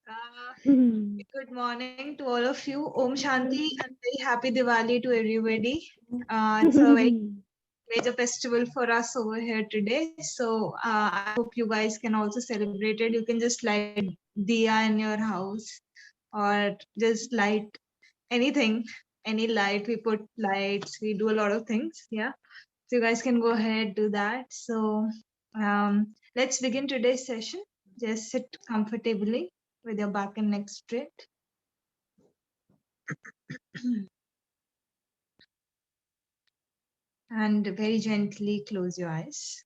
Good morning to all of you. Om Shanti and very happy Diwali to everybody. It's a very major festival for us over here today. So I hope you guys can also celebrate it. You can just light diya in your house or just light anything, any light. We put lights, we do a lot of things. Yeah. So you guys can go ahead, do that. So let's begin today's session. Just sit comfortably with your back and neck straight. And very gently close your eyes.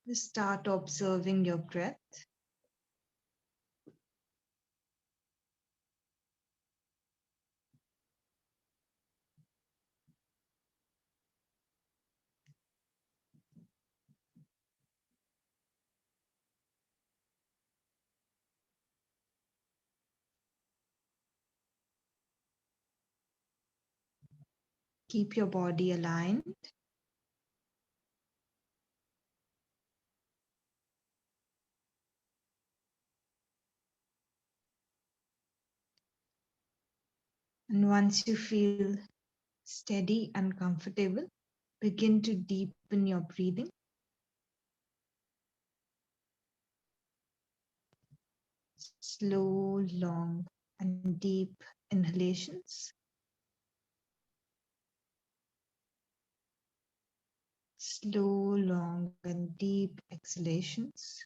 Just start observing your breath. Keep your body aligned. And once you feel steady and comfortable, begin to deepen your breathing. Slow, long, and deep inhalations. Slow, long, and deep exhalations.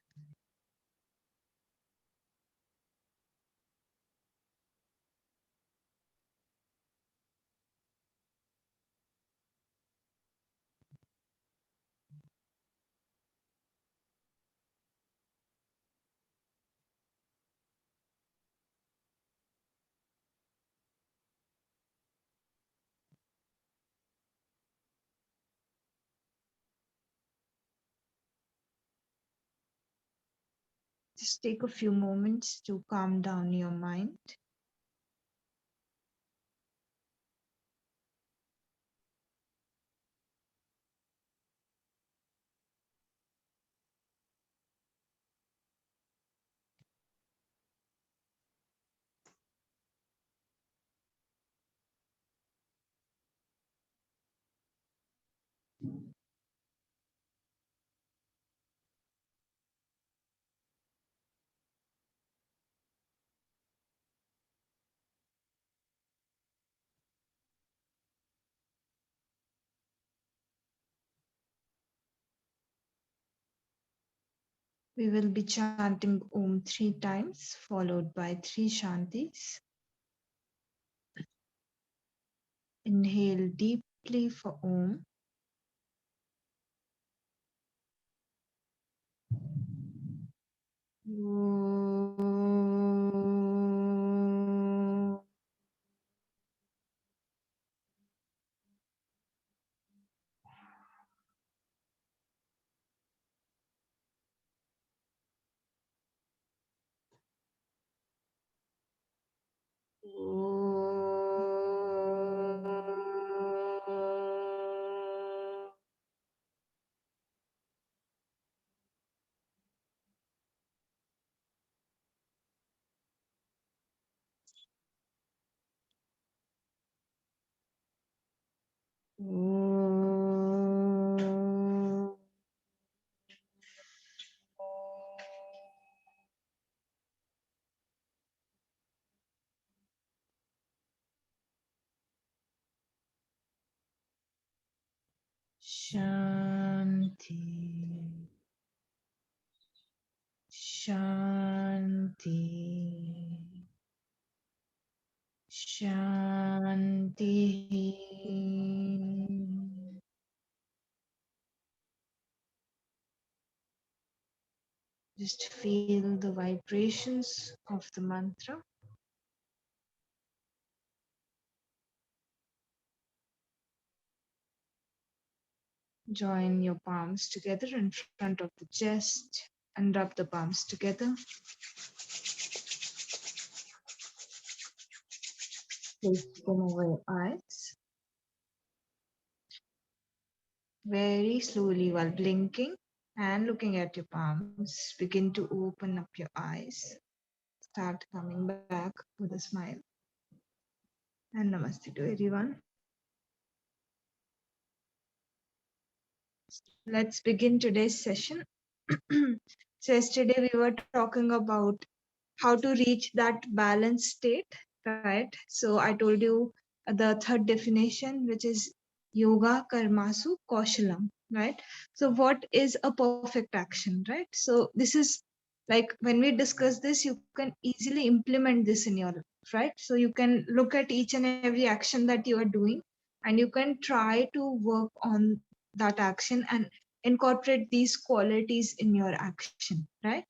Just take a few moments to calm down your mind. We will be chanting Om 3 times, followed by 3 Shantis. Inhale deeply for Om. Shanti, Shanti, Shanti. Just feel the vibrations of the mantra. Join your palms together in front of the chest and rub the palms together. Place them over your eyes. Very slowly while blinking and looking at your palms. Begin to open up your eyes. Start coming back with a smile. And namaste to everyone. Let's begin today's session. So yesterday we were talking about how to reach that balanced state, right? So I told you the third definition, which is yoga karmasu kaushalam, right? So what is a perfect action, right? So this is like when we discuss this, you can easily implement this in your life, right? So you can look at each and every action that you are doing, and you can try to work on that action and incorporate these qualities in your action, right?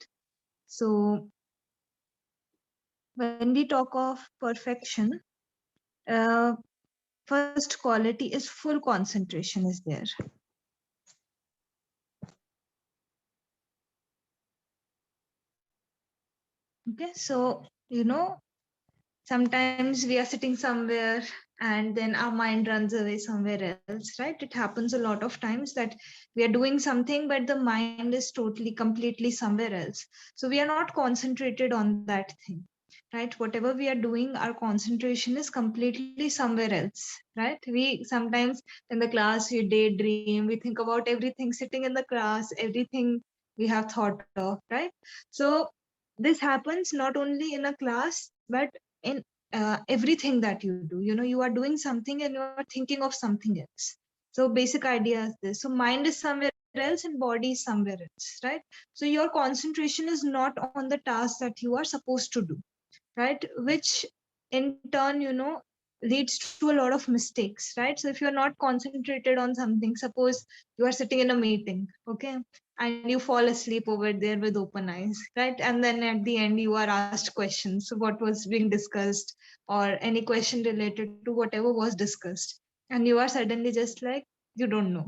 So when we talk of perfection, uh, first quality is full concentration is there. Okay, so sometimes we are sitting somewhere and then our mind runs away somewhere else, right? It happens a lot of times that we are doing something but the mind is totally completely somewhere else, so we are not concentrated on that thing, right? Whatever we are doing, our concentration is completely somewhere else, right? We sometimes in the class we daydream, we think about everything sitting in the class, everything we have thought of, right? So this happens not only in a class but in everything that you do. You are doing something and you are thinking of something else. So basic idea is this: so mind is somewhere else and body is somewhere else, right? So your concentration is not on the task that you are supposed to do, right? Which in turn leads to a lot of mistakes, right? So if you're not concentrated on something, suppose you are sitting in a meeting, okay, and you fall asleep over there with open eyes, right? And then at the end you are asked questions, so what was being discussed, or any question related to whatever was discussed, and you are suddenly just like, you don't know,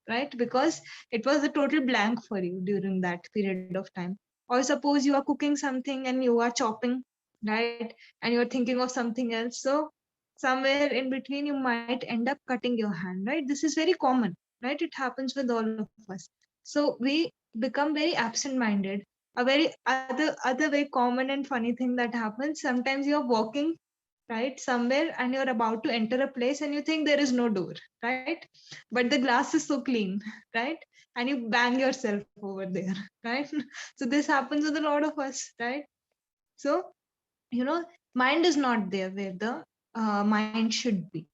right? Because it was a total blank for you during that period of time. Or suppose you are cooking something and you are chopping, right? And you're thinking of something else. So somewhere in between you might end up cutting your hand, right? This is very common, right? It happens with all of us. So we become very absent minded. A very other very common and funny thing that happens, sometimes you're walking right somewhere and you're about to enter a place and you think there is no door, right? But the glass is so clean, right? And you bang yourself over there, right? So this happens with a lot of us, right? So mind is not there where the mind should be,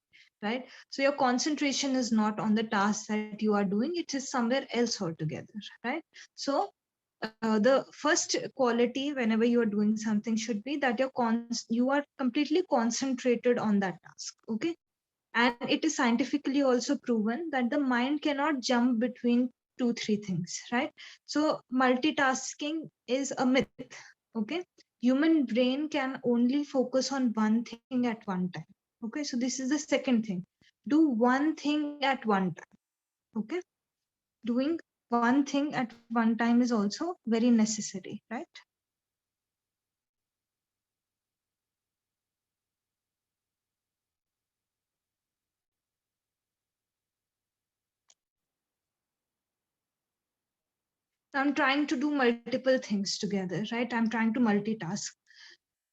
right? So your concentration is not on the task that you are doing, it is somewhere else altogether, right? So the first quality whenever you are doing something should be that you are completely concentrated on that task, okay? And it is scientifically also proven that the mind cannot jump between two three things, right? So multitasking is a myth, okay? Human brain can only focus on one thing at one time, okay? So this is the second thing: do one thing at one time, okay? Doing one thing at one time is also very necessary, right? I'm trying to do multiple things together, right? I'm trying to multitask.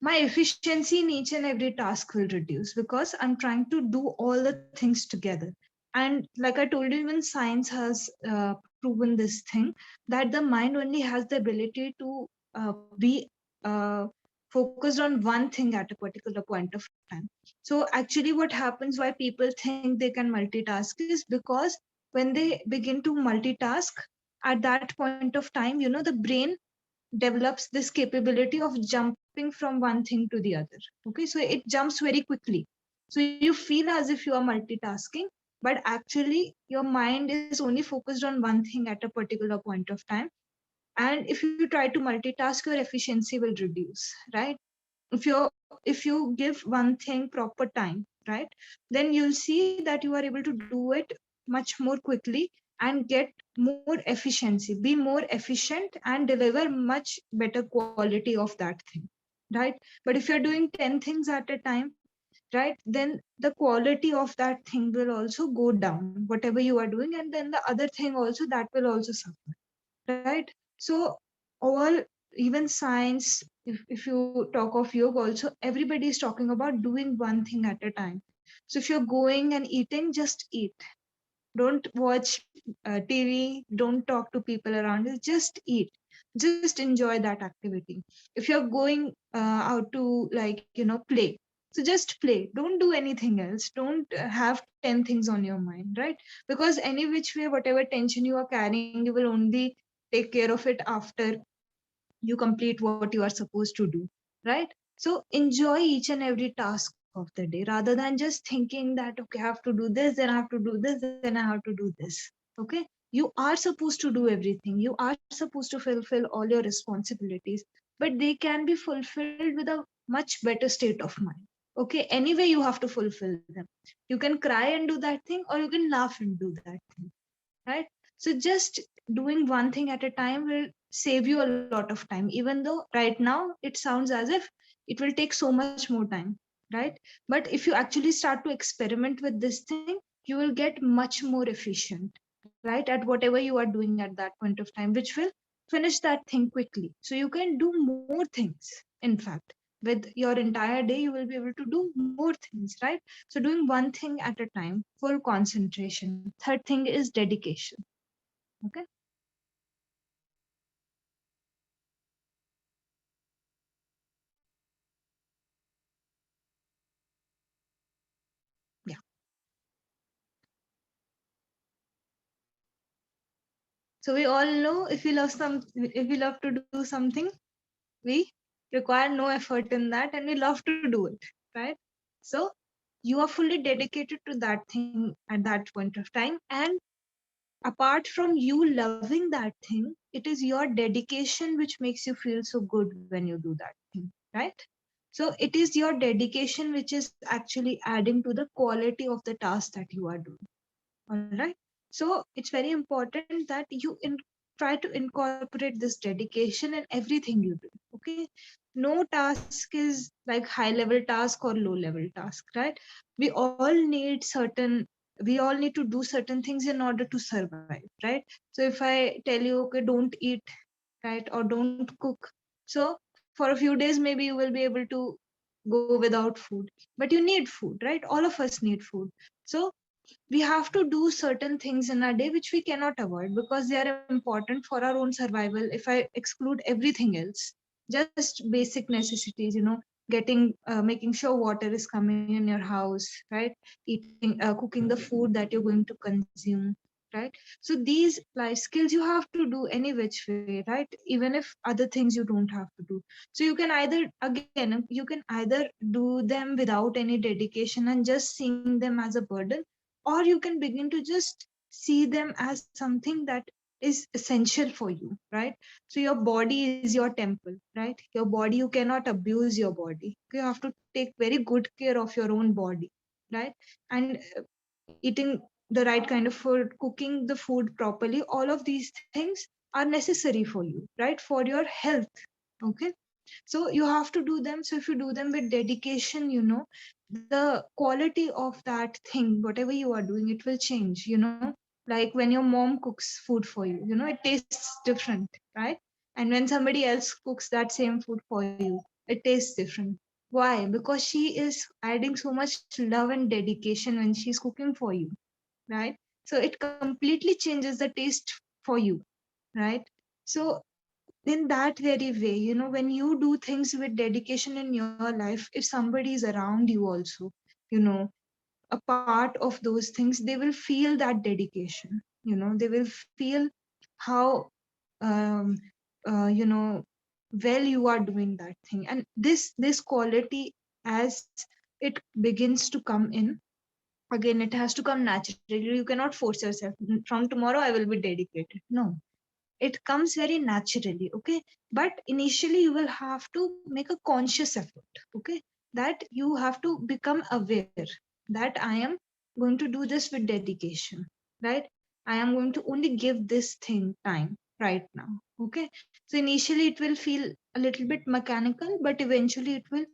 My efficiency in each and every task will reduce because I'm trying to do all the things together. And like I told you, even science has proven this thing, that the mind only has the ability to be uh, focused on one thing at a particular point of time. So actually what happens, why people think they can multitask, is because when they begin to multitask at that point of time, the brain develops this capability of jumping from one thing to the other. Okay, so it jumps very quickly. So you feel as if you are multitasking, but actually your mind is only focused on one thing at a particular point of time. And if you try to multitask, your efficiency will reduce, right? If you give one thing proper time, right, then you'll see that you are able to do it much more quickly and get more efficiency, be more efficient and deliver much better quality of that thing, right? But if you're doing 10 things at a time, right, then the quality of that thing will also go down, whatever you are doing, and then the other thing also, that will also suffer, right? So all, even science, if you talk of yoga also, everybody is talking about doing one thing at a time. So if you're going and eating, just eat. Don't watch TV, don't talk to people around you, just eat, just enjoy that activity. If you're going out to, like, play, so just play, don't do anything else, don't have 10 things on your mind, right? Because any which way, whatever tension you are carrying, you will only take care of it after you complete what you are supposed to do, right? So enjoy each and every task of the day, rather than just thinking that, okay, I have to do this, then I have to do this, then I have to do this. Okay, you are supposed to do everything, you are supposed to fulfill all your responsibilities, but they can be fulfilled with a much better state of mind. Okay, anyway you have to fulfill them. You can cry and do that thing, or you can laugh and do that thing, right? So just doing one thing at a time will save you a lot of time, even though right now it sounds as if it will take so much more time, right? But if you actually start to experiment with this thing, you will get much more efficient, right, at whatever you are doing at that point of time, which will finish that thing quickly. So you can do more things. In fact, with your entire day, you will be able to do more things, right? So doing one thing at a time, full concentration. Third thing is dedication. Okay. Yeah. So we all know, if we love to do something, we require no effort in that, and we love to do it, right? So you are fully dedicated to that thing at that point of time, and apart from you loving that thing, it is your dedication which makes you feel so good when you do that thing, right? So it is your dedication which is actually adding to the quality of the task that you are doing. All right. So it's very important that you try to incorporate this dedication in everything you do. Okay. No task is like high level task or low level task, right? We all need certain, we all need to do certain things in order to survive, right? So if I tell you, okay, don't eat, right, or don't cook, so for a few days maybe you will be able to go without food, but you need food, right? All of us need food. So we have to do certain things in our day which we cannot avoid because they are important for our own survival. If I exclude everything else, just basic necessities, making sure water is coming in your house, right? Eating, cooking the food that you're going to consume, right? So these life skills you have to do any which way, right? Even if other things you don't have to do. So you can either, again, you can either do them without any dedication and just seeing them as a burden, or you can begin to just see them as something that is essential for you, right? So your body is your temple, right? Your body, you cannot abuse your body. You have to take very good care of your own body, right? And eating the right kind of food, cooking the food properly, all of these things are necessary for you, right? For your health. Okay. So you have to do them. So if you do them with dedication, the quality of that thing, whatever you are doing, it will change, like when your mom cooks food for you, it tastes different, right? And when somebody else cooks that same food for you, it tastes different. Why? Because she is adding so much love and dedication when she's cooking for you, right? So it completely changes the taste for you, right? So in that very way, when you do things with dedication in your life, if somebody is around you also, you know a part of those things, they will feel that dedication. They will feel how, um, well you are doing that thing, and this quality, as it begins to come in, again, it has to come naturally. You cannot force yourself, from tomorrow I will be dedicated. No, it comes very naturally. Okay. But initially you will have to make a conscious effort. Okay. That you have to become aware that I am going to do this with dedication, right? I am going to only give this thing time right now. Okay. So initially it will feel a little bit mechanical, but eventually it will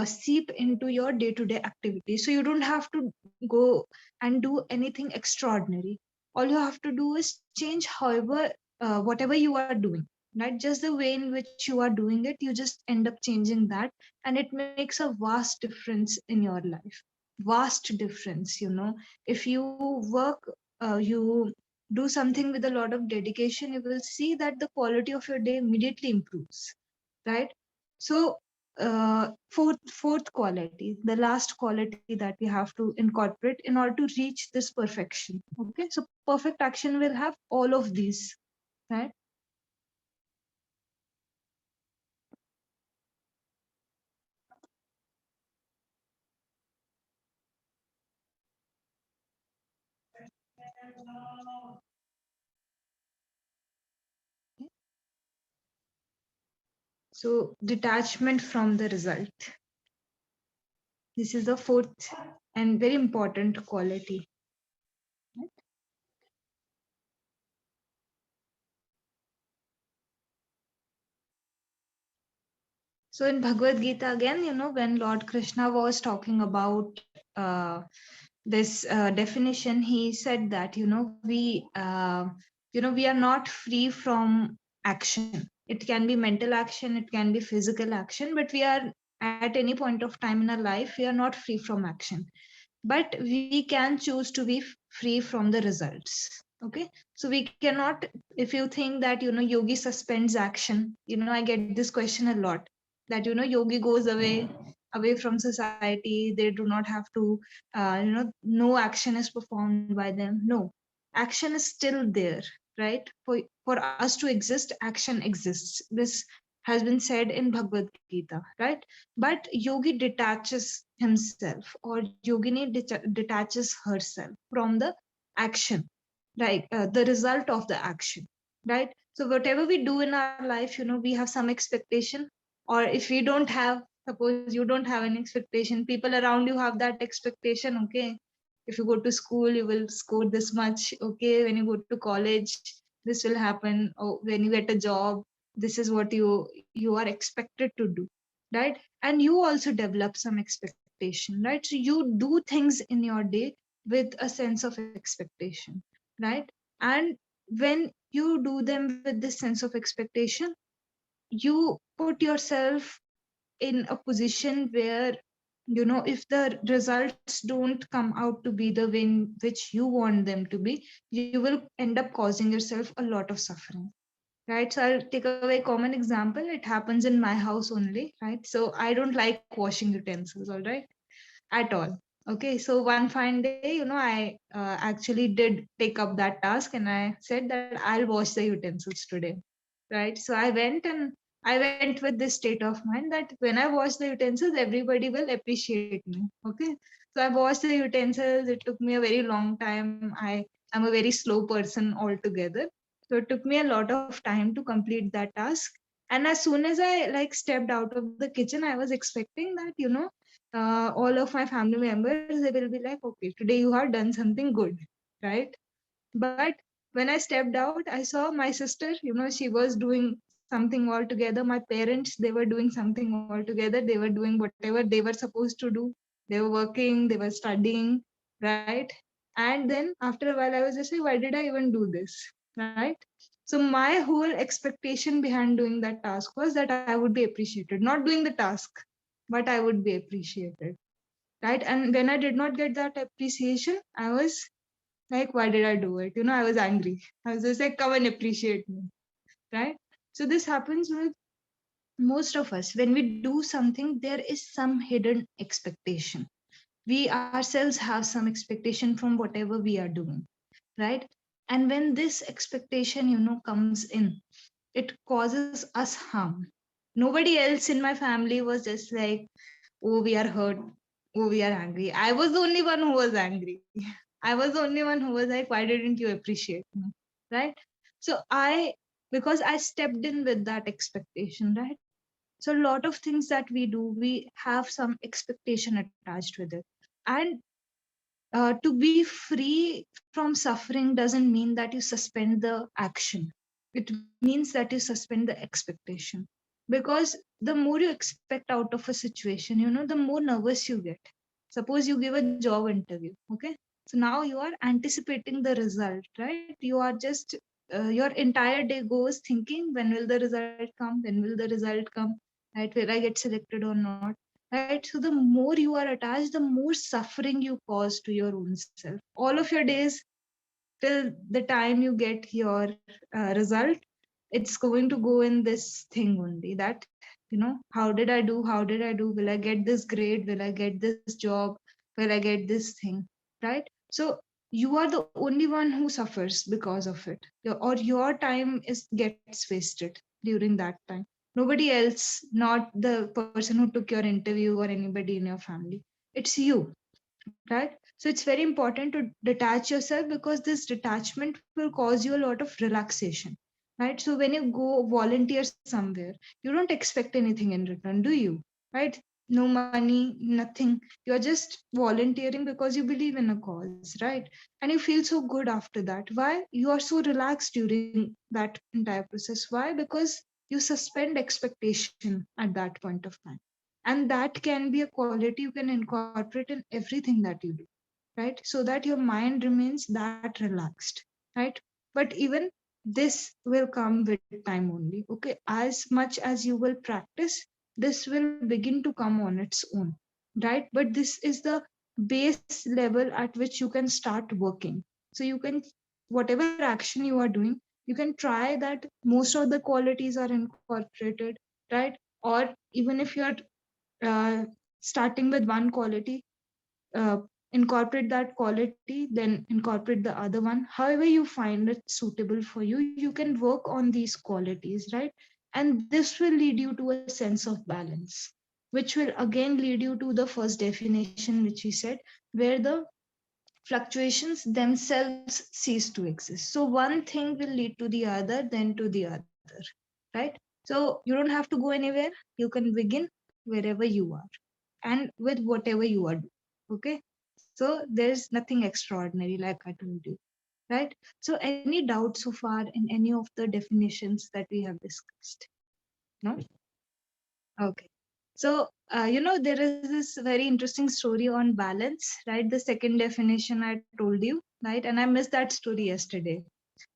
seep into your day-to-day activity. So you don't have to go and do anything extraordinary. All you have to do is change however whatever you are doing, right? Just the way in which you are doing it, you just end up changing that, and it makes a vast difference in your life. Vast difference, if you work, you do something with a lot of dedication, you will see that the quality of your day immediately improves, right? So fourth quality, the last quality that we have to incorporate in order to reach this perfection. Okay, so perfect action will have all of these, right? So detachment from the result. This is the fourth and very important quality. So in Bhagavad Gita, again, when Lord Krishna was talking about this definition, he said that, we are not free from action. It can be mental action, it can be physical action, but we are at any point of time in our life, we are not free from action. But we can choose to be free from the results. Okay, so we cannot, if you think that, yogi suspends action, I get this question a lot, that, yogi goes away from society, they do not have to, no action is performed by them. No, action is still there, right? For us to exist, action exists. This has been said in Bhagavad Gita, right? But yogi detaches himself, or yogini detaches herself from the action, right? The result of the action, right? So whatever we do in our life, we have some expectation, or if we don't have, suppose you don't have an expectation, people around you have that expectation. Okay, if you go to school, you will score this much. Okay, when you go to college, this will happen. Or when you get a job, this is what you are expected to do, right? And you also develop some expectation, right? So you do things in your day with a sense of expectation, right? And when you do them with this sense of expectation, you put yourself in a position where, if the results don't come out to be the way in which you want them to be, you will end up causing yourself a lot of suffering, right? So I'll take a very common example. It happens in my house only, right? So I don't like washing utensils, all right, at all. Okay, so one fine day, I actually did take up that task, and I said that I'll wash the utensils today, right? So I went with this state of mind that when I wash the utensils, everybody will appreciate me. Okay, so I washed the utensils. It took me a very long time. I'm a very slow person altogether, so it took me a lot of time to complete that task. And as soon as I like stepped out of the kitchen, I was expecting that, all of my family members, they will be like, okay, today you have done something good, right? But when I stepped out, I saw my sister, she was doing something altogether. My parents, they were doing something altogether. They were doing whatever they were supposed to do. They were working, they were studying, right? And then after a while, I was just like, why did I even do this, right? So my whole expectation behind doing that task was that I would be appreciated, not doing the task, but I would be appreciated, right? And when I did not get that appreciation, I was like, why did I do it? I was angry. I was just like, come and appreciate me, right? So this happens with most of us. When we do something, there is some hidden expectation. We ourselves have some expectation from whatever we are doing, right? And when this expectation, comes in, it causes us harm. Nobody else in my family was just like, oh, we are hurt, oh, we are angry. I was the only one who was angry. I was the only one who was like, why didn't you appreciate me, right? So because I stepped in with that expectation, right? So a lot of things that we do, we have some expectation attached with it. And to be free from suffering doesn't mean that you suspend the action. It means that you suspend the expectation. Because the more you expect out of a situation, the more nervous you get. Suppose you give a job interview, okay? So now you are anticipating the result, right? You are just your entire day goes thinking, when will the result come, when will the result come, right? Will I get selected or not, right? So the more you are attached, the more suffering you cause to your own self all of your days, till the time you get your result. It's going to go in this thing only, that how did I do, how did I do, will I get this grade, will I get this job, will I get this thing, right? So you are the only one who suffers because of it. Or your time gets wasted during that time. Nobody else, not the person who took your interview or anybody in your family. It's you, right? So it's very important to detach yourself, because this detachment will cause you a lot of relaxation, right? So when you go volunteer somewhere, you don't expect anything in return, do you? Right? No money, nothing. You're just volunteering because you believe in a cause, right? And you feel so good after that. Why? You are so relaxed during that entire process. Why? Because you suspend expectation at that point of time. And that can be a quality you can incorporate in everything that you do, right? So that your mind remains that relaxed, right? But even this will come with time only, okay? As much as you will practice, this will begin to come on its own, right? But this is the base level at which you can start working. So you can, whatever action you are doing, you can try that most of the qualities are incorporated, right? Or even if you're starting with one quality, uh, incorporate that quality, then incorporate the other one. However you find it suitable for you, you can work on these qualities, right? And this will lead you to a sense of balance, which will again lead you to the first definition which we said, where the fluctuations themselves cease to exist. So one thing will lead to the other, then to the other, right? So you don't have to go anywhere. You can begin wherever you are and with whatever you are doing. Okay. So there's nothing extraordinary, like I told you, right? So any doubt so far in any of the definitions that we have discussed? No? Okay. So, there is this very interesting story on balance, right? The second definition I told you, right? And I missed that story yesterday.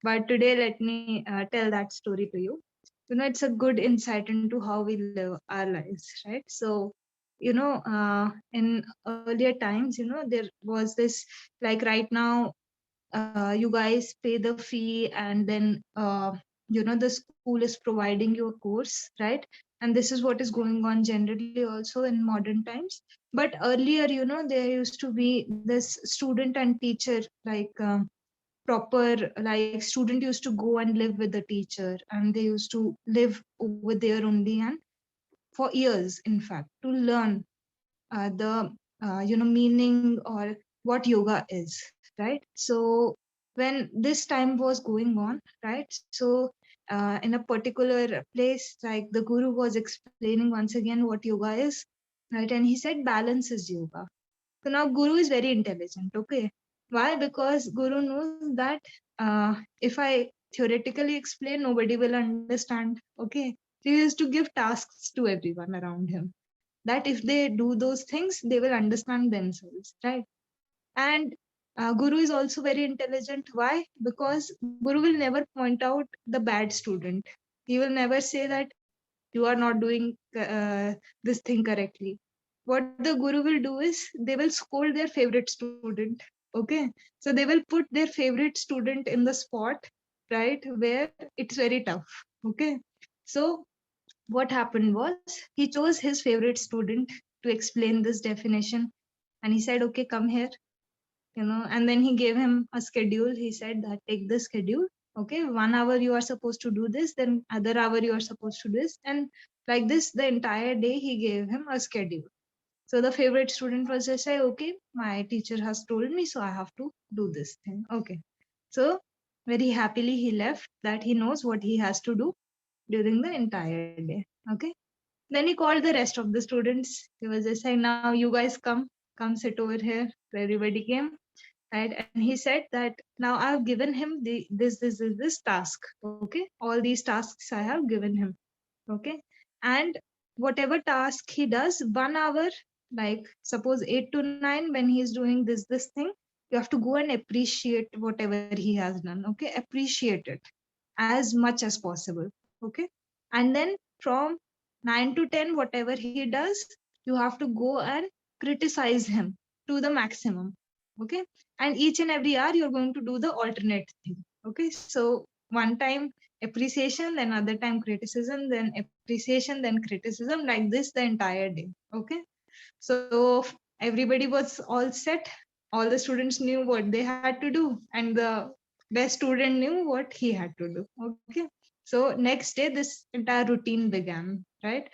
But today, let me tell that story to you. It's a good insight into how we live our lives, right? So, in earlier times, there was this, like right now, you guys pay the fee, and then the school is providing you a course, right? And this is what is going on generally also in modern times. But earlier, there used to be this student and teacher, like proper, like student used to go and live with the teacher, and they used to live over there only, and for years, in fact, to learn the meaning, or what yoga is, right? So when this time was going on, right? So in a particular place, like the guru was explaining once again what yoga is, right? And he said balance is yoga. So now guru is very intelligent, okay? Why? Because guru knows that if I theoretically explain, nobody will understand, okay? He used to give tasks to everyone around him, that if they do those things, they will understand themselves, right? And guru is also very intelligent. Why? Because guru will never point out the bad student. He will never say that you are not doing this thing correctly. What the guru will do is, they will scold their favorite student, okay? So they will put their favorite student in the spot, right, where it's very tough, okay? So what happened was, he chose his favorite student to explain this definition, and he said, okay, come here, and then he gave him a schedule. He said that take this schedule, okay, 1 hour you are supposed to do this, then other hour you are supposed to do this, and like this the entire day he gave him a schedule. So the favorite student was just say, okay, my teacher has told me, so I have to do this thing, okay. So very happily he left, that he knows what he has to do during the entire day, okay. Then he called the rest of the students. He was just saying, now you guys come sit over here. So everybody came, right? And he said that now I've given him this task. Okay. All these tasks I have given him. Okay. and whatever task he does, 1 hour, like suppose 8 to 9, when he's doing this thing, you have to go and appreciate whatever he has done. Okay, appreciate it as much as possible. Okay, and then from 9 to 10, whatever he does, you have to go and criticize him to the maximum. Okay, and each and every hour you're going to do the alternate thing. Okay, so one time appreciation, then other time criticism, then appreciation, then criticism, like this the entire day. Okay, so everybody was all set. All the students knew what they had to do, and the best student knew what he had to do. Okay, so next day this entire routine began, right?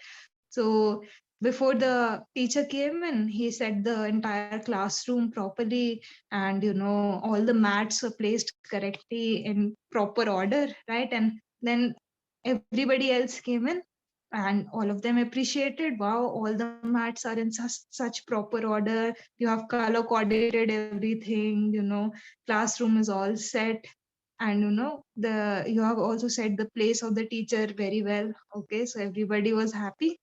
So before the teacher came in, he set the entire classroom properly, and all the mats were placed correctly in proper order, right? And then everybody else came in, and all of them appreciated, wow, all the mats are in such proper order. You have color coordinated everything, classroom is all set, and you have also set the place of the teacher very well. Okay, so everybody was happy.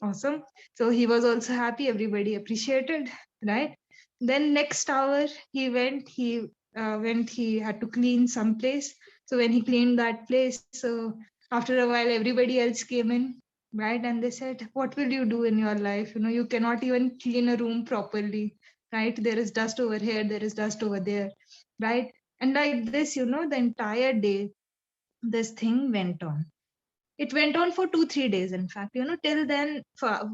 Awesome. So he was also happy, everybody appreciated, right? Then next hour he had to clean some place. So when he cleaned that place, so after a while everybody else came in, right? And they said, what will you do in your life? You cannot even clean a room properly, right? There is dust over here, there is dust over there, right? And like this, the entire day, this thing went on. It went on for 2 3 days, in fact, till then.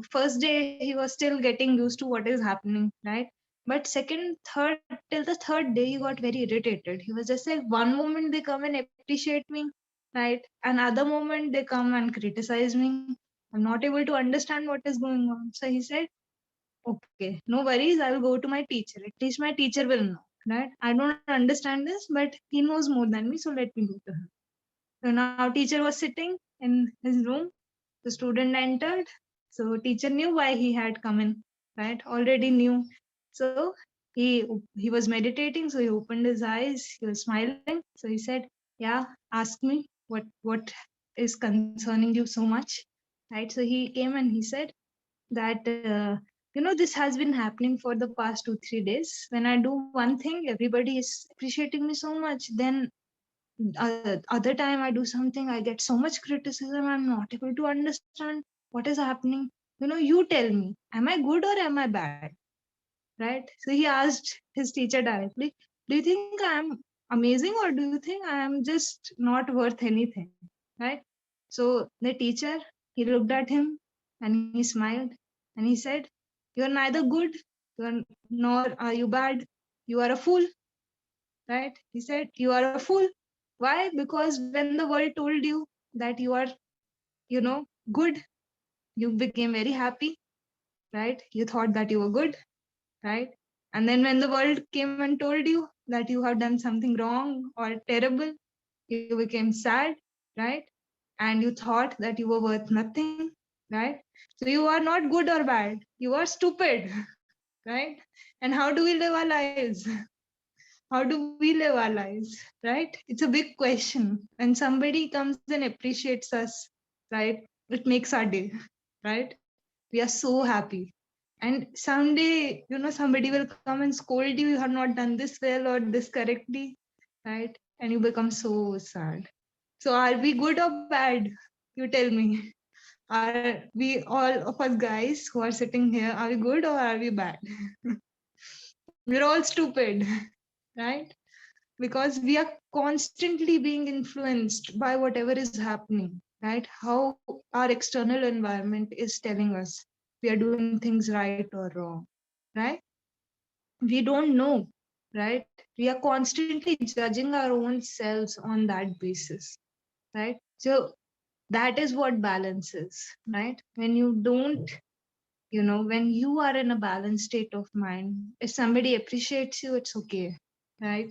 First day he was still getting used to what is happening, right? But second, third, till the third day, he got very irritated. He was just like, one moment they come and appreciate me, right? Another moment they come and criticize me. I'm not able to understand what is going on. So he said, okay, no worries, I will go to my teacher. At least my teacher will know, right? I don't understand this, but he knows more than me, so let me go to him. So now teacher was sitting in his room. The student entered. So teacher knew why he had come in, right? Already knew. So he was meditating. So he opened his eyes. He was smiling. So he said, "Yeah, ask me what is concerning you so much, right?" So he came and he said that this has been happening for the past 2 3 days. When I do one thing, everybody is appreciating me so much. Then other time I do something, I get so much criticism. I'm not able to understand what is happening. You tell me, am I good or am I bad? Right? So he asked his teacher directly, do you think I'm amazing, or do you think I am just not worth anything? Right? So the teacher, he looked at him and he smiled and he said, you're neither good, nor are you bad. You are a fool. Right? He said, you are a fool. Why? Because when the world told you that you are, good, you became very happy, right? You thought that you were good, right? And then when the world came and told you that you have done something wrong or terrible, you became sad, right? And you thought that you were worth nothing, right? So you are not good or bad. You are stupid, right? And how do we live our lives? How do we live our lives, right? It's a big question. When somebody comes and appreciates us, right, it makes our day, right? We are so happy. And someday, somebody will come and scold you, you have not done this well or this correctly, right? And you become so sad. So are we good or bad? You tell me. Are we, all of us guys who are sitting here, are we good or are we bad? We're all stupid, right? Because we are constantly being influenced by whatever is happening, right? How our external environment is telling us we are doing things right or wrong, right? We don't know, right? We are constantly judging our own selves on that basis, right? So that is what balance is, right? When you don't, when you are in a balanced state of mind, if somebody appreciates you, it's okay, right?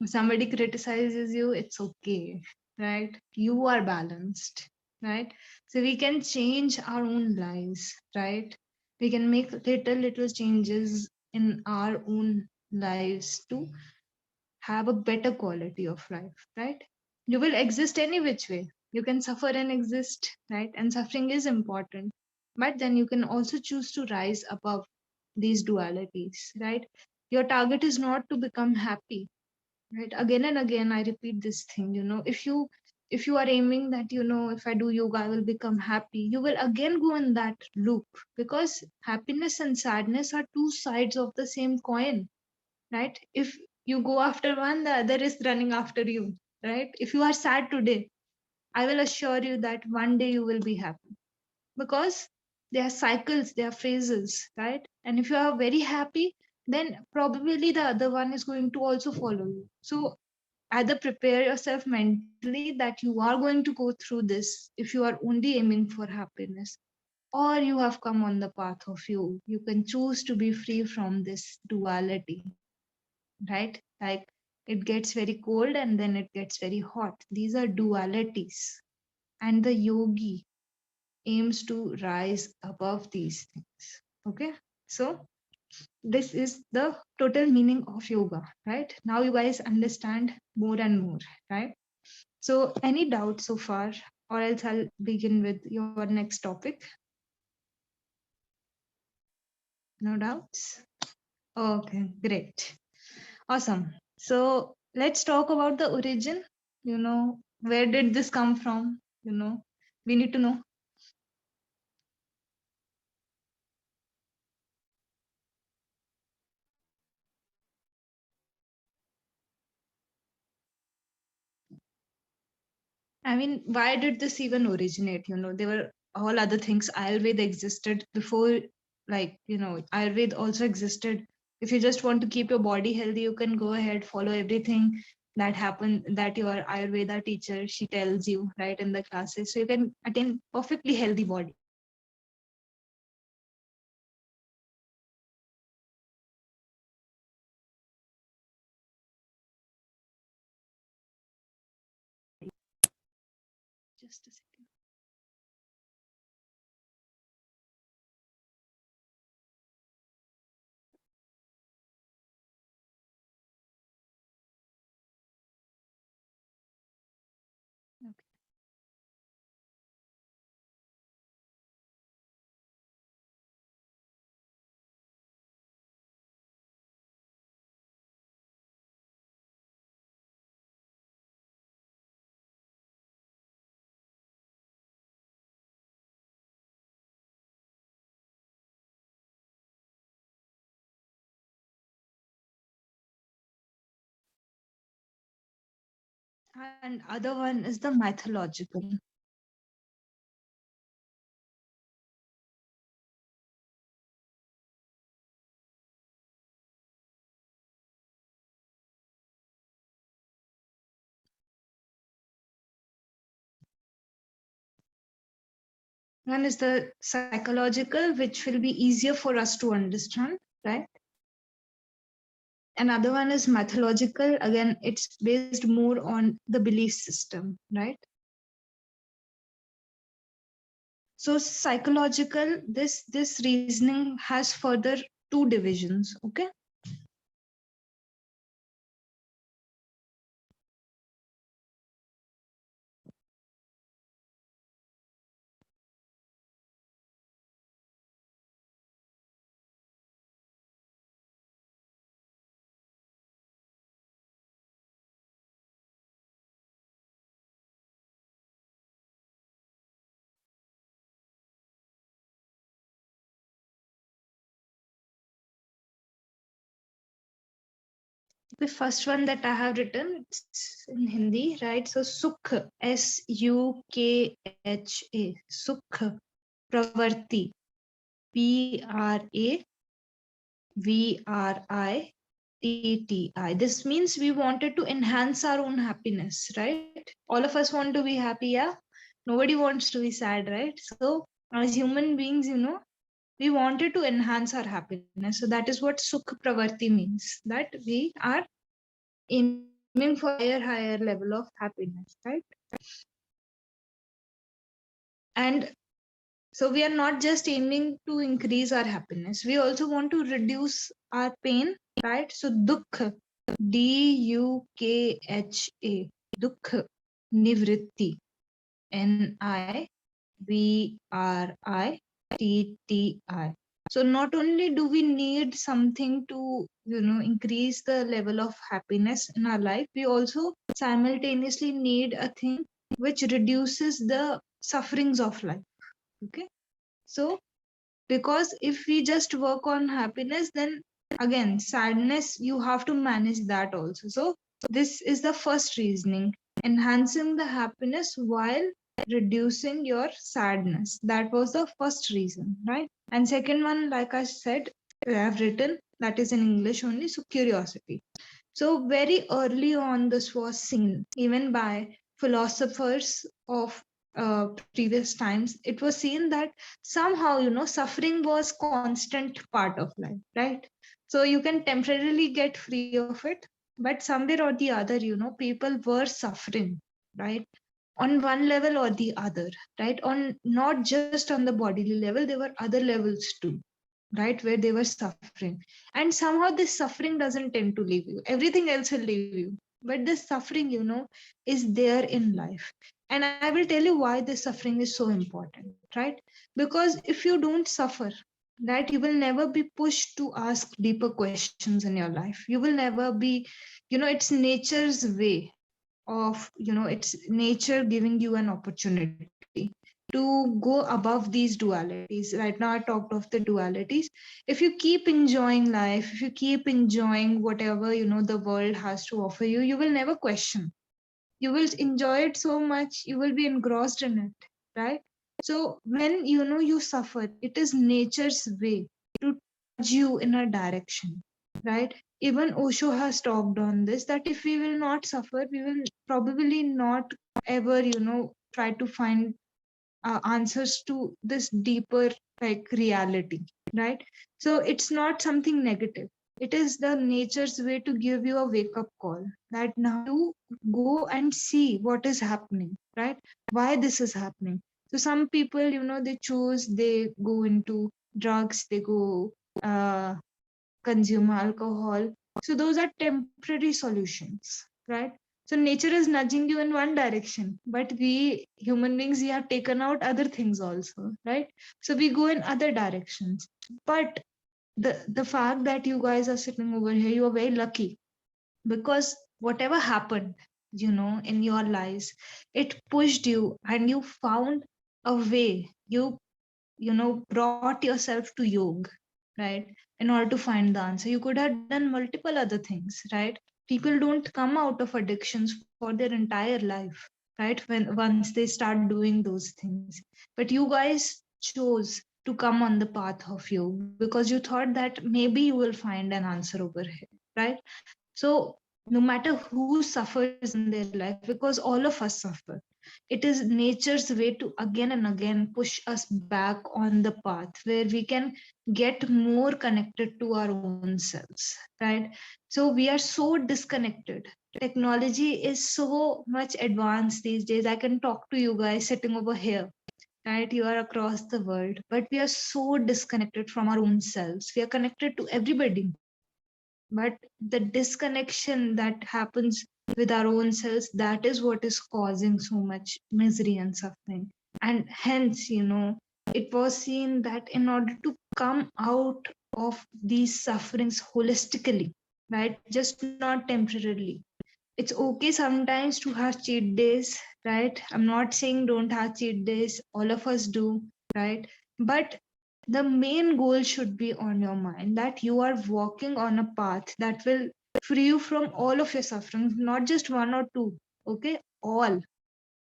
If somebody criticizes you, it's okay, right? You are balanced, right? So we can change our own lives, right? We can make little changes in our own lives to have a better quality of life, right? You will exist any which way. You can suffer and exist, right? And suffering is important. But then you can also choose to rise above these dualities, right? Your target is not to become happy, right? Again and again I repeat this thing, if you are aiming that, if I do yoga I will become happy, you will again go in that loop, because happiness and sadness are two sides of the same coin, right? If you go after one, the other is running after you, right? If you are sad today, I will assure you that one day you will be happy, because there are cycles, there are phases, right? And if you are very happy, then probably the other one is going to also follow you. So either prepare yourself mentally that you are going to go through this if you are only aiming for happiness, or you have come on the path of you can choose to be free from this duality, right? Like, it gets very cold and then it gets very hot. These are dualities, and the yogi aims to rise above these things. Okay, so this is the total meaning of yoga, right? Now you guys understand more and more, right? So any doubt so far, or else I'll begin with your next topic. No doubts? Okay, great. Awesome. So let's talk about the origin. Where did this come from? We need to know. I mean, why did this even originate? There were all other things. Ayurveda existed before, like, Ayurveda also existed. If you just want to keep your body healthy, you can go ahead, follow everything that your Ayurveda teacher, she tells you, right, in the classes. So you can attain perfectly healthy body. Just a second. Okay. And other one is the mythological. One is the psychological, which will be easier for us to understand, right? Another one is mythological. Again, it's based more on the belief system, right? So psychological, this reasoning has further two divisions. Okay. The first one that I have written, it's in Hindi, right? So Sukh, Sukha, Sukh, Pravarti, Pravriti. This means we wanted to enhance our own happiness, right? All of us want to be happy, yeah? Nobody wants to be sad, right? So as human beings, we wanted to enhance our happiness. So that is what Sukh Pravarti means, that we are aiming for higher level of happiness, right? And so we are not just aiming to increase our happiness, we also want to reduce our pain, right? So dukha, Dukha, Dukha, Nivritti, NIVRITTI. So not only do we need something to, increase the level of happiness in our life, we also simultaneously need a thing which reduces the sufferings of life. Okay. So because if we just work on happiness, then again sadness, you have to manage that also. So this is the first reasoning, enhancing the happiness while reducing your sadness. That was the first reason, right? And second one, like I said, I have written, that is in English only, so curiosity. So very early on, this was seen even by philosophers of previous times. It was seen that somehow, suffering was constant part of life, right? So you can temporarily get free of it, but somewhere or the other, people were suffering, right? On one level or the other, right? On not just on the bodily level, there were other levels too, right, where they were suffering. And somehow this suffering doesn't tend to leave you, everything else will leave you, but this suffering, is there in life. And I will tell you why this suffering is so important, right? Because if you don't suffer, right, you will never be pushed to ask deeper questions in your life. You will never be, it's nature's way of, it's nature giving you an opportunity to go above these dualities. Right now I talked of the dualities. If you keep enjoying life, if you keep enjoying whatever, the world has to offer you, you will never question. You will enjoy it so much, you will be engrossed in it, right? So when, you suffer, it is nature's way to nudge you in a direction, right? Even Osho has talked on this, that if we will not suffer, we will probably not ever, try to find answers to this deeper, like, reality, right? So it's not something negative, it is the nature's way to give you a wake up call, that now you go and see what is happening, right? Why this is happening. So some people, they choose, they go into drugs, they go consume alcohol. So those are temporary solutions, right? So nature is nudging you in one direction, but we human beings, we have taken out other things also, right? So we go in other directions. But the fact that you guys are sitting over here, you are very lucky, because whatever happened, in your lives, it pushed you and you found a way. You brought yourself to yoga, right, in order to find the answer. You could have done multiple other things, right? People don't come out of addictions for their entire life, right, when once they start doing those things. But you guys chose to come on the path of yoga because you thought that maybe you will find an answer over here, right? So no matter who suffers in their life, because all of us suffer, it is nature's way to again and again push us back on the path where we can get more connected to our own selves, right? So we are so disconnected. Technology is so much advanced these days. I can talk to you guys sitting over here, right? You are across the world, but we are so disconnected from our own selves. We are connected to everybody, but the disconnection that happens with our own selves, that is what is causing so much misery and suffering. And hence, it was seen that in order to come out of these sufferings holistically, right, just not temporarily, it's okay sometimes to have cheat days, right? I'm not saying don't have cheat days, all of us do, right? But the main goal should be on your mind, that you are walking on a path that will free you from all of your sufferings, not just one or two, okay, all.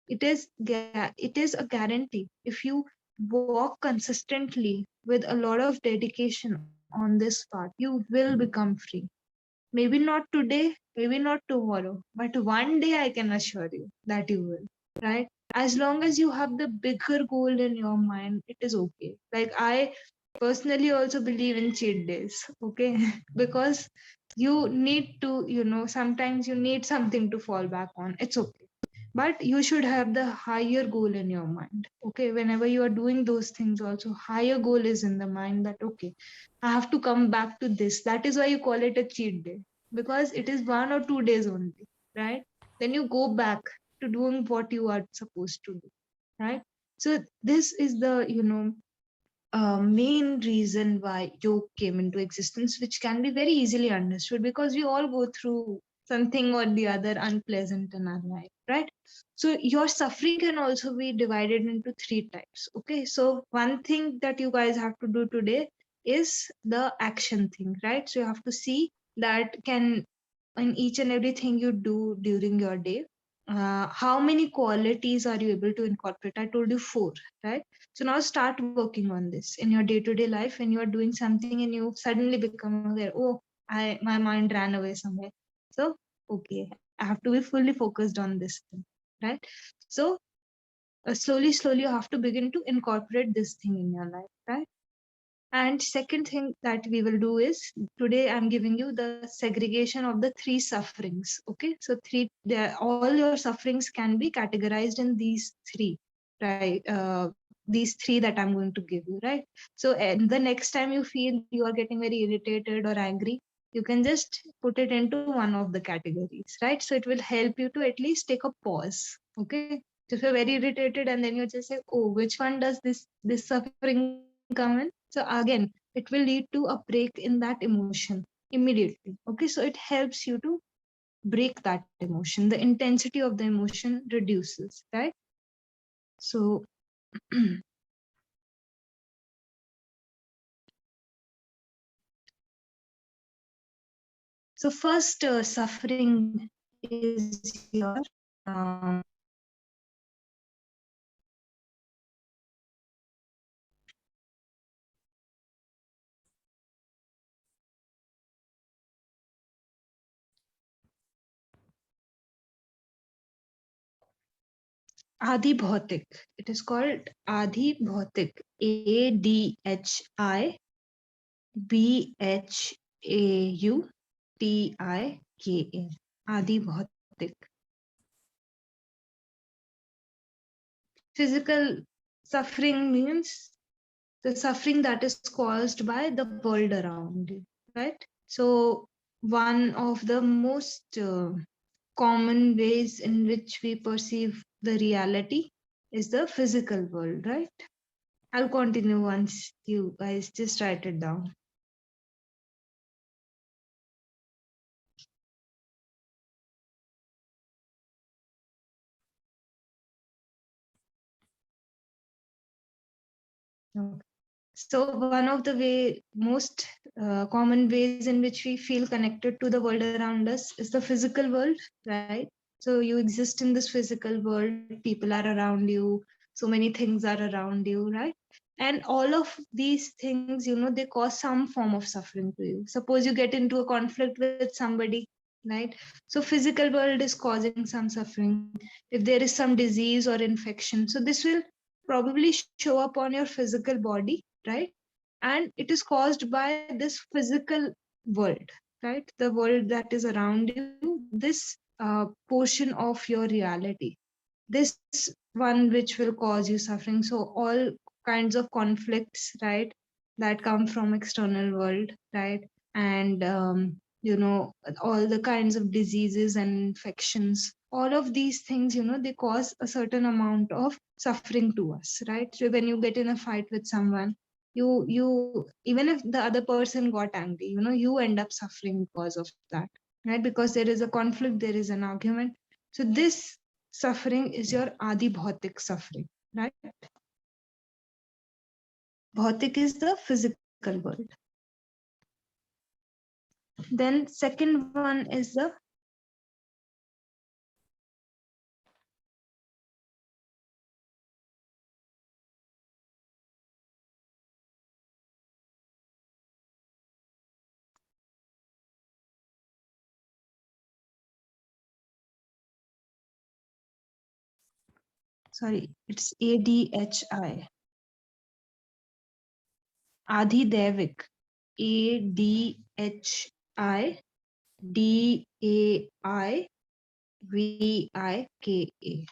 It is a guarantee. If you walk consistently with a lot of dedication on this path, you will become free. Maybe not today, maybe not tomorrow, but one day I can assure you that you will, right? As long as you have the bigger goal in your mind, it is okay. Like, I personally also believe in cheat days, okay? Because you need to, sometimes you need something to fall back on. It's okay. But you should have the higher goal in your mind, okay? Whenever you are doing those things, also higher goal is in the mind, that okay, I have to come back to this. That is why you call it a cheat day, because it is 1 or 2 days only, right? Then you go back to doing what you are supposed to do. right? So this is the, main reason why yoga came into existence, which can be very easily understood because we all go through something or the other unpleasant in our life, right? So your suffering can also be divided into three types. Okay, so one thing that you guys have to do today is the action thing, right? So you have to see that can in each and everything you do during your day, how many qualities are you able to incorporate? I told you four, right? So now start working on this in your day-to-day life when you are doing something and you suddenly become aware, oh, my mind ran away somewhere. So okay, I have to be fully focused on this thing, right? So slowly, you have to begin to incorporate this thing in your life, right? And second thing that we will do is today I'm giving you the segregation of the three sufferings. Okay, so all your sufferings can be categorized in these three, right? These three that I'm going to give you, right? So and the next time you feel you are getting very irritated or angry, you can just put it into one of the categories, right? So it will help you to at least take a pause. Okay, so if you're very irritated and then you just say, oh, which one does this suffering come in? So again, it will lead to a break in that emotion immediately. Okay, so it helps you to break that emotion. The intensity of the emotion reduces, right? So so first suffering is your Adi Bhautik. It is called Adi Bhautik. ADHIBHAUTIKA. Adi Bhautik. Physical suffering means the suffering that is caused by the world around you, right? So one of the most common ways in which we perceive the reality is the physical world, right? I'll continue once you guys just write it down. Okay. So one of the most common ways in which we feel connected to the world around us is the physical world, right? So you exist in this physical world, people are around you, so many things are around you, right? And all of these things, they cause some form of suffering to you. Suppose you get into a conflict with somebody, right? So physical world is causing some suffering. If there is some disease or infection, so this will probably show up on your physical body, right? And it is caused by this physical world, right? The world that is around you, this portion of your reality, this one which will cause you suffering. So all kinds of conflicts, right, that come from external world, right? And all the kinds of diseases and infections, all of these things, they cause a certain amount of suffering to us, right? So when you get in a fight with someone, you even if the other person got angry, you end up suffering because of that, right? Because there is a conflict, there is an argument. So this suffering is your adi bhautik suffering, right? Bhautik is the physical world. Then second one is the sorry, it's ADHI, Adhidevik, ADHIDAIVIKA.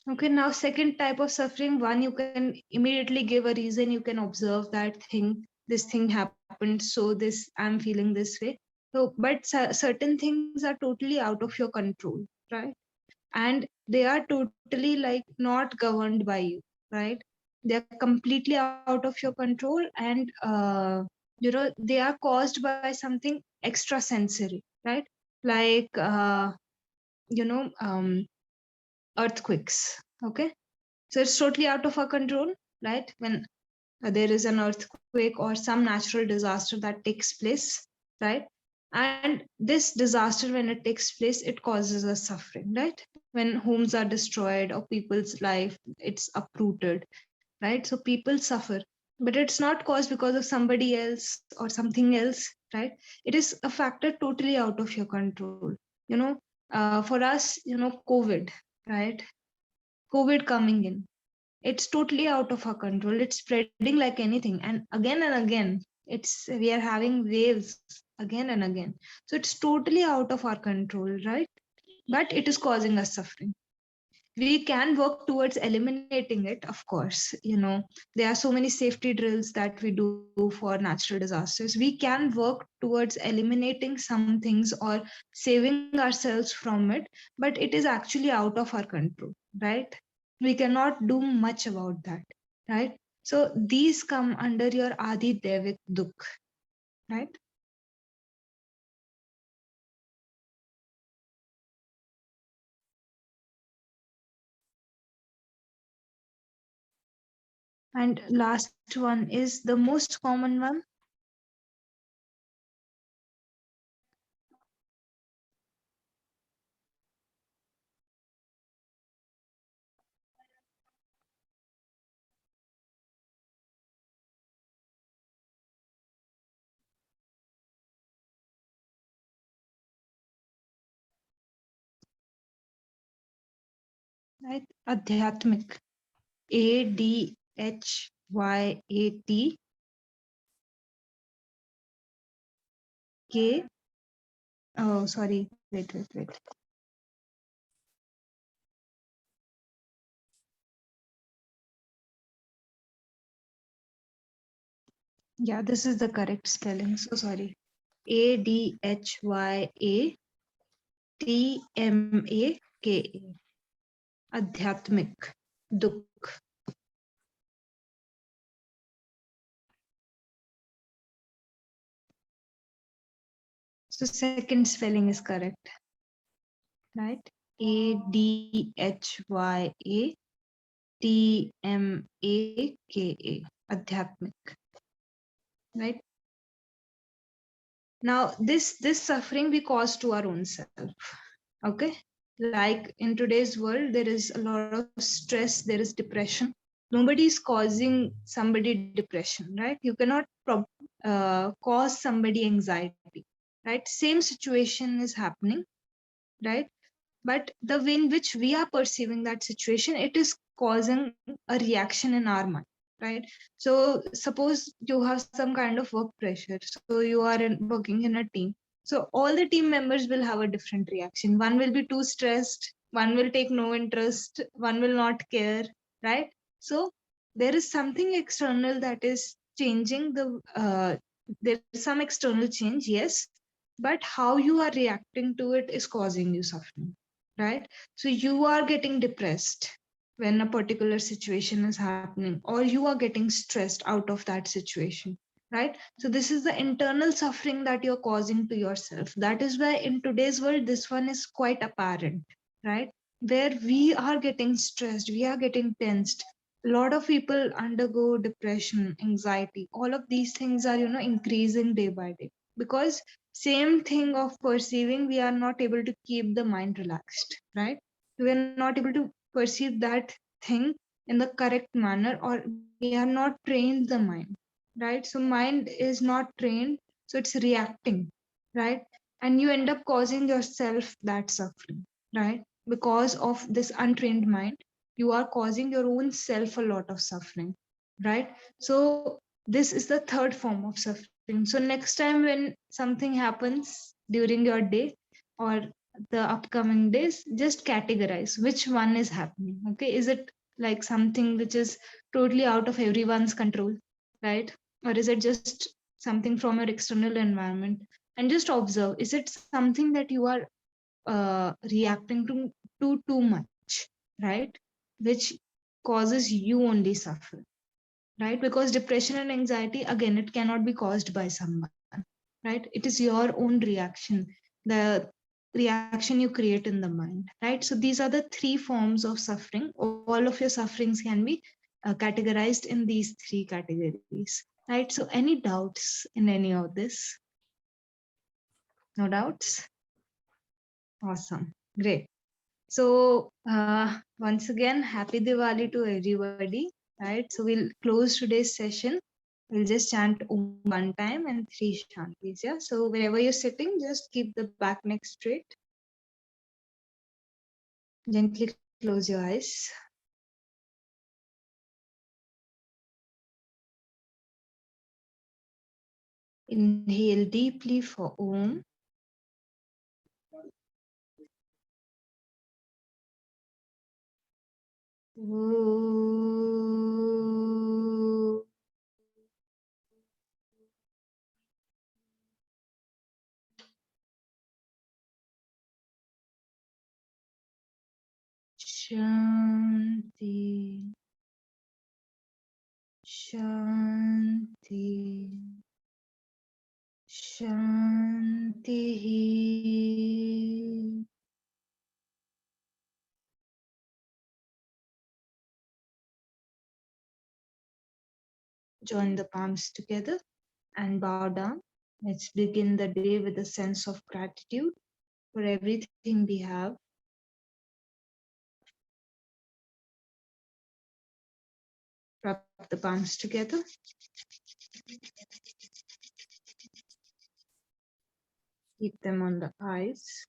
Okay, now second type of suffering, one, you can immediately give a reason, you can observe that thing, this thing happened, so this, I'm feeling this way. So, but certain things are totally out of your control, right? And they are totally like not governed by you, right? They are completely out of your control, and they are caused by something extra sensory, right? Like you know um earthquakes. Okay, so it's totally out of our control, right? When there is an earthquake or some natural disaster that takes place, right? And this disaster, when it takes place, it causes us suffering, right? When homes are destroyed or people's life, it's uprooted, right? So people suffer, but it's not caused because of somebody else or something else, right? It is a factor totally out of your control. For us, COVID, right? COVID coming in, it's totally out of our control, it's spreading like anything, and again we are having waves again and again. So it's totally out of our control, right? But it is causing us suffering. We can work towards eliminating it, of course. There are so many safety drills that we do for natural disasters. We can work towards eliminating some things or saving ourselves from it, but it is actually out of our control, right? We cannot do much about that, right? So these come under your adi devik dukh, right? And last one is the most common one, right? Adhyatmic. ADHYAT K. Oh, sorry. Wait. Yeah, this is the correct spelling. So sorry. ADHYATMAKA. Adhyatmic. Dukh. So second spelling is correct, right? ADHYATMAKA. Adhyatmic. Right? Now this suffering we cause to our own self. Okay, like in today's world there is a lot of stress, there is depression. Nobody is causing somebody depression, right? You cannot cause somebody anxiety, right? Same situation is happening, right? But the way in which we are perceiving that situation, it is causing a reaction in our mind, right? So suppose you have some kind of work pressure, so you are working in a team, so all the team members will have a different reaction. One will be too stressed, one will take no interest, one will not care, right? So there is something external that is changing the there is some external change, yes, but how you are reacting to it is causing you suffering, right? So you are getting depressed when a particular situation is happening, or you are getting stressed out of that situation, right? So this is the internal suffering that you're causing to yourself. That is why in today's world this one is quite apparent, right? Where we are getting stressed, we are getting tensed. A lot of people undergo depression, anxiety, all of these things are increasing day by day, because same thing of perceiving, we are not able to keep the mind relaxed, right? We are not able to perceive that thing in the correct manner, or we are not trained the mind, right? So mind is not trained, so it's reacting, right? And you end up causing yourself that suffering, right? Because of this untrained mind, you are causing your own self a lot of suffering, right? So this is the third form of suffering. So next time when something happens during your day, or the upcoming days, just categorize which one is happening. Okay, is it like something which is totally out of everyone's control, right? Or is it just something from your external environment? And just observe, is it something that you are reacting to too much, right? Which causes you only suffer, right? Because depression and anxiety, again, it cannot be caused by someone, right? It is your own reaction, the reaction you create in the mind, right? So these are the three forms of suffering. All of your sufferings can be categorized in these three categories, right? So any doubts in any of this? No doubts? Awesome, great. So once again, happy Diwali to everybody, right? So we'll close today's session. We'll just chant Om one time and three Shantis. Yeah. So wherever you're sitting, just keep the back neck straight. Gently close your eyes. Inhale deeply for Om. Om. Shanti. Shanti. Shanti. Join the palms together and bow down. Let's begin the day with a sense of gratitude for everything we have. Rub the palms together. Keep them on the eyes.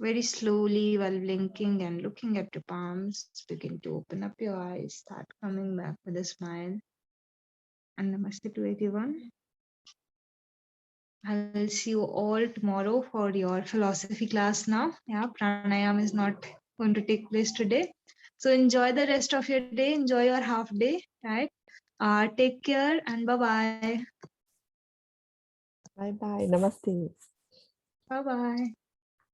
Very slowly, while blinking and looking at your palms, begin to open up your eyes. Start coming back with a smile. And namaste to everyone. I'll see you all tomorrow for your philosophy class now. Yeah, pranayam is not going to take place today. So enjoy the rest of your day. Enjoy your half day, right? Take care and bye-bye. Bye bye. Namaste. Bye-bye.